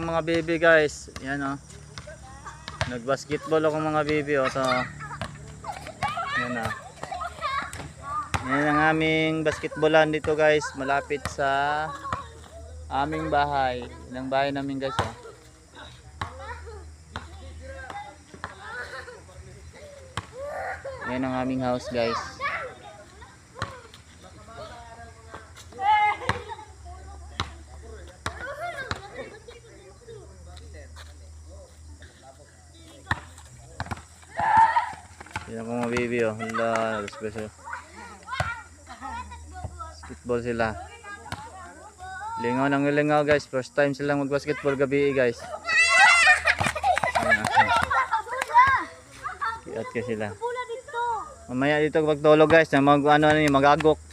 mga baby guys. Yan oh. Nag-basketball ako mga baby oh. So, yan oh. Yan ang aming basketballan dito guys. Malapit sa aming bahay. Ilang bahay namin guys oh. Yan ang aming house guys. Yan ako mga baby oh. Hala, special. Basketball sila. Lingaw ng lingaw guys. First time silang mag-basketball gabi guys. Kiat ka sila. Mamaya dito pag tulog guys, mag-agok.